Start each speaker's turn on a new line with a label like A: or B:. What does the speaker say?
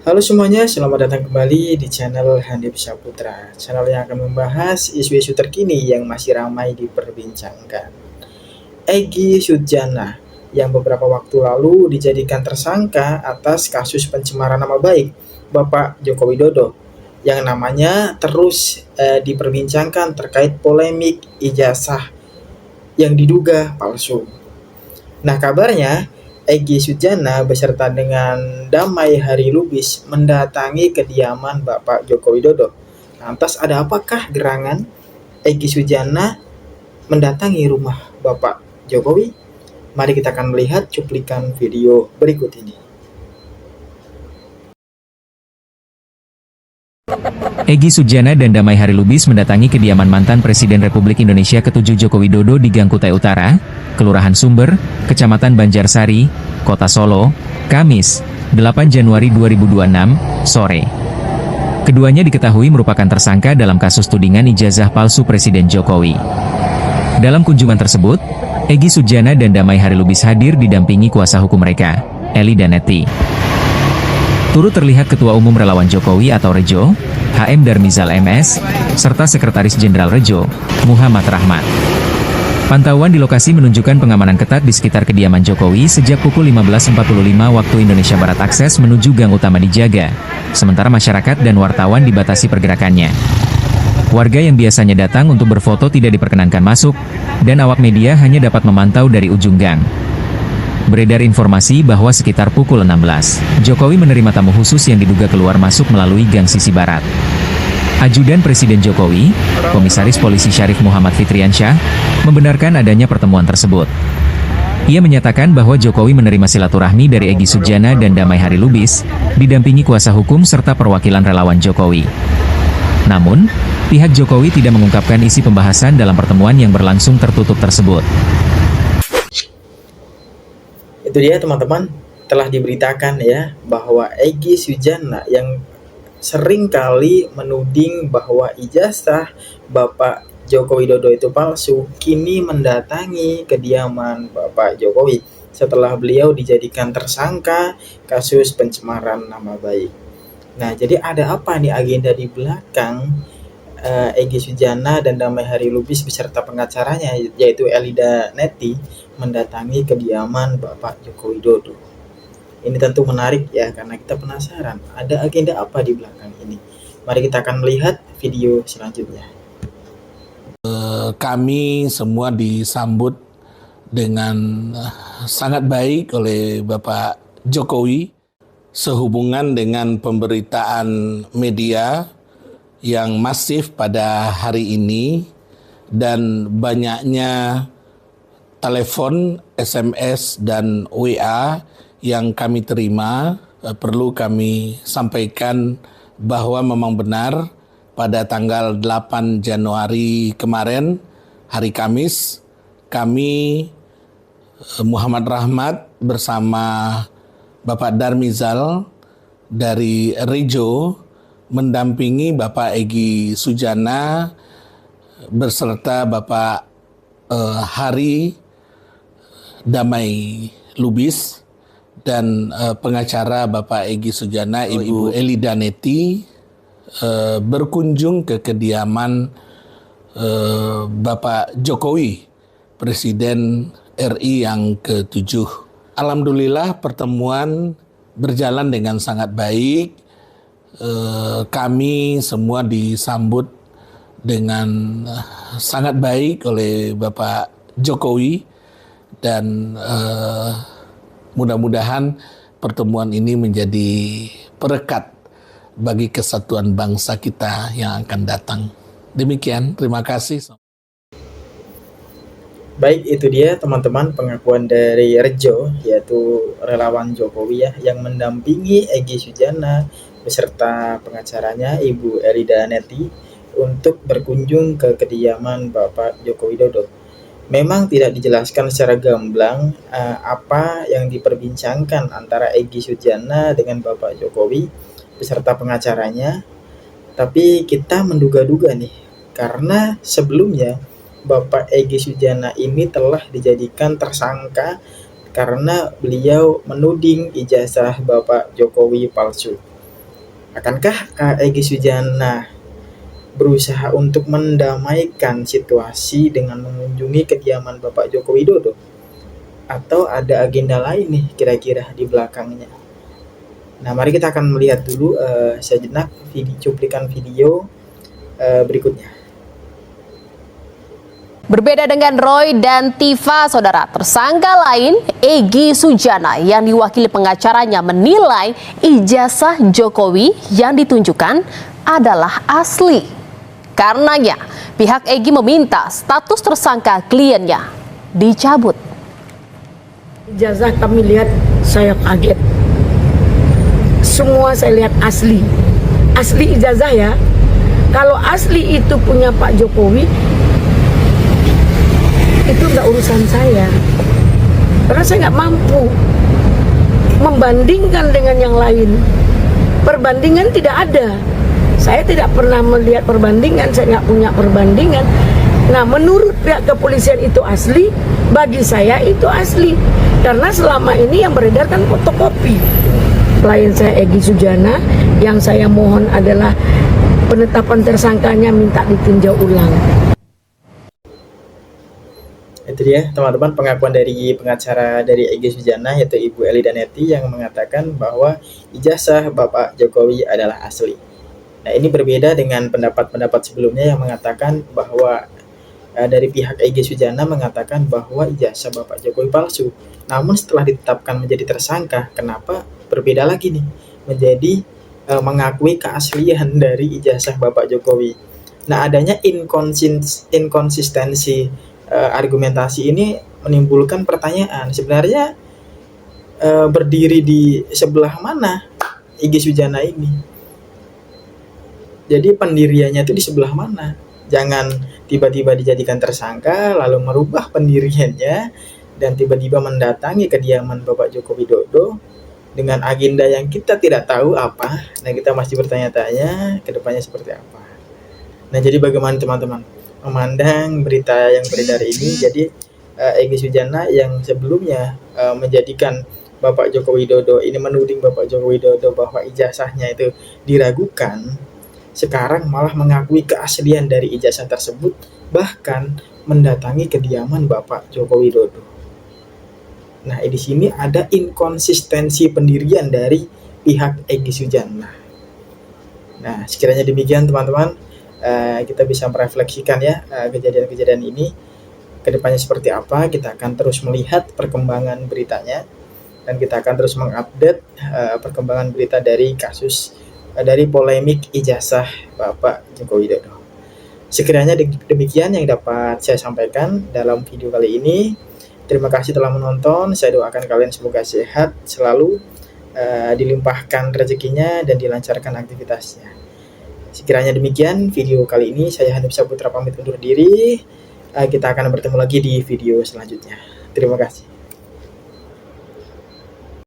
A: Halo semuanya, selamat datang kembali di channel Handip Saputra, channel yang akan membahas isu-isu terkini yang masih ramai diperbincangkan. Egy Sujana yang beberapa waktu lalu dijadikan tersangka atas kasus pencemaran nama baik Bapak Joko Widodo yang namanya terus diperbincangkan terkait polemik ijazah yang diduga palsu. Nah, kabarnya Egy Sujana beserta dengan Damai Hari Lubis mendatangi kediaman Bapak Joko Widodo. Lantas ada apakah gerangan Egy Sujana mendatangi rumah Bapak Jokowi? Mari kita akan melihat cuplikan video berikut ini.
B: Egy Sujana dan Damai Hari Lubis mendatangi kediaman mantan Presiden Republik Indonesia ke-7 Joko Widodo di Gang Kutai Utara, Kelurahan Sumber, Kecamatan Banjarsari, Kota Solo, Kamis, 8 Januari 2026, sore. Keduanya diketahui merupakan tersangka dalam kasus tudingan ijazah palsu Presiden Jokowi. Dalam kunjungan tersebut, Egy Sujana dan Damai Hari Lubis hadir didampingi kuasa hukum mereka, Eli Danetti. Turut terlihat Ketua Umum Relawan Jokowi atau Rejo, HM Darmizal MS, serta Sekretaris Jenderal Rejo, Muhammad Rahmat. Pantauan di lokasi menunjukkan pengamanan ketat di sekitar kediaman Jokowi sejak pukul 15.45 waktu Indonesia Barat. Akses menuju gang utama dijaga, sementara masyarakat dan wartawan dibatasi pergerakannya. Warga yang biasanya datang untuk berfoto tidak diperkenankan masuk, dan awak media hanya dapat memantau dari ujung gang. Beredar informasi bahwa sekitar pukul 16, Jokowi menerima tamu khusus yang diduga keluar masuk melalui gang sisi barat. Ajudan Presiden Jokowi, Komisaris Polisi Syarif Muhammad Fitriansyah, membenarkan adanya pertemuan tersebut. Ia menyatakan bahwa Jokowi menerima silaturahmi dari Egy Sujana dan Damai Hari Lubis, didampingi kuasa hukum serta perwakilan relawan Jokowi. Namun, pihak Jokowi tidak mengungkapkan isi pembahasan dalam pertemuan yang berlangsung tertutup tersebut.
A: Itu dia teman-teman, telah diberitakan ya bahwa Egy Sujana yang sering kali menuding bahwa ijazah Bapak Joko Widodo itu palsu, kini mendatangi kediaman Bapak Jokowi setelah beliau dijadikan tersangka kasus pencemaran nama baik. Nah, jadi ada apa nih agenda di belakang Egy Sujana dan Damai Hari Lubis beserta pengacaranya yaitu Eli Danetti mendatangi kediaman Bapak Joko Widodo. Ini tentu menarik ya karena kita penasaran ada agenda apa di belakang ini. Mari kita akan melihat video selanjutnya.
C: Kami semua disambut dengan sangat baik oleh Bapak Jokowi sehubungan dengan pemberitaan media yang masif pada hari ini dan banyaknya telepon, SMS, dan WA yang kami terima. Perlu kami sampaikan bahwa memang benar pada tanggal 8 Januari kemarin, hari Kamis, kami Muhammad Rahmat bersama Bapak Darmizal dari Rejo mendampingi Bapak Egy Sujana beserta Bapak Hari Damai Lubis dan pengacara Bapak Egy Sujana, Ibu Eli Danetti, berkunjung ke kediaman Bapak Jokowi, Presiden RI yang ke-7. Alhamdulillah pertemuan berjalan dengan sangat baik. Kami semua disambut dengan sangat baik oleh Bapak Jokowi dan mudah-mudahan pertemuan ini menjadi perekat bagi kesatuan bangsa kita yang akan datang. Demikian, terima kasih.
A: Baik, itu dia teman-teman pengakuan dari Rejo, yaitu relawan Jokowi ya, yang mendampingi Egy Sujana beserta pengacaranya Ibu Eli Danetti untuk berkunjung ke kediaman Bapak Joko Widodo. Memang tidak dijelaskan secara gamblang apa yang diperbincangkan antara Egy Sujana dengan Bapak Jokowi beserta pengacaranya, tapi kita menduga-duga nih, karena sebelumnya Bapak Egy Sujana ini telah dijadikan tersangka karena beliau menuding ijazah Bapak Jokowi palsu. Akankah Egy Sujana berusaha untuk mendamaikan situasi dengan mengunjungi kediaman Bapak Joko Widodo? Atau ada agenda lain nih kira-kira di belakangnya? Nah, mari kita akan melihat dulu sejenak cuplikan video berikutnya.
D: Berbeda dengan Roy dan Tifa, saudara, tersangka lain, Egy Sujana, yang diwakili pengacaranya menilai ijazah Jokowi yang ditunjukkan adalah asli. Karenanya, pihak Egy meminta status tersangka kliennya dicabut.
E: Ijazah kami lihat, saya kaget. Semua saya lihat asli. Asli ijazah ya. Kalau asli itu punya Pak Jokowi, itu nggak urusan saya, karena saya nggak mampu membandingkan dengan yang lain. Perbandingan tidak ada. Saya tidak pernah melihat perbandingan, saya nggak punya perbandingan. Nah, menurut pihak kepolisian itu asli, bagi saya itu asli, karena selama ini yang beredar kan fotokopi. Klien saya Egy Sujana, yang saya mohon adalah penetapan tersangkanya minta ditinjau ulang.
A: Itu dia teman-teman pengakuan dari pengacara dari Egy Sujana, yaitu Ibu Eli Danetti, yang mengatakan bahwa ijazah Bapak Jokowi adalah asli. Nah, ini berbeda dengan pendapat-pendapat sebelumnya yang mengatakan bahwa dari pihak Egy Sujana mengatakan bahwa ijazah Bapak Jokowi palsu. Namun setelah ditetapkan menjadi tersangka, kenapa berbeda lagi nih menjadi mengakui keaslian dari ijazah Bapak Jokowi. Nah, adanya inkonsistensi argumentasi ini menimbulkan pertanyaan, sebenarnya berdiri di sebelah mana Egy Sujana ini? Jadi pendiriannya itu di sebelah mana? Jangan tiba-tiba dijadikan tersangka lalu merubah pendiriannya dan tiba-tiba mendatangi kediaman Bapak Joko Widodo dengan agenda yang kita tidak tahu apa. Nah, kita masih bertanya-tanya ke depannya seperti apa. Nah, jadi bagaimana teman-teman memandang berita yang beredar ini? Jadi Egy Sujana yang sebelumnya menjadikan Bapak Joko Widodo ini, menuding Bapak Joko Widodo bahwa ijazahnya itu diragukan, sekarang malah mengakui keaslian dari ijazah tersebut, bahkan mendatangi kediaman Bapak Joko Widodo. Nah, di sini ada inkonsistensi pendirian dari pihak Egy Sujana. Nah, sekiranya demikian teman-teman, kita bisa merefleksikan ya kejadian-kejadian ini kedepannya seperti apa. Kita akan terus melihat perkembangan beritanya dan kita akan terus mengupdate perkembangan berita dari kasus dari polemik ijazah Bapak Joko Widodo. Sekiranya demikian yang dapat saya sampaikan dalam video kali ini. Terima kasih telah menonton. Saya doakan kalian semoga sehat selalu, dilimpahkan rezekinya dan dilancarkan aktivitasnya. Sekiranya demikian video kali ini, saya Hanif Saputra pamit undur diri. Kita akan bertemu lagi di video selanjutnya. Terima kasih.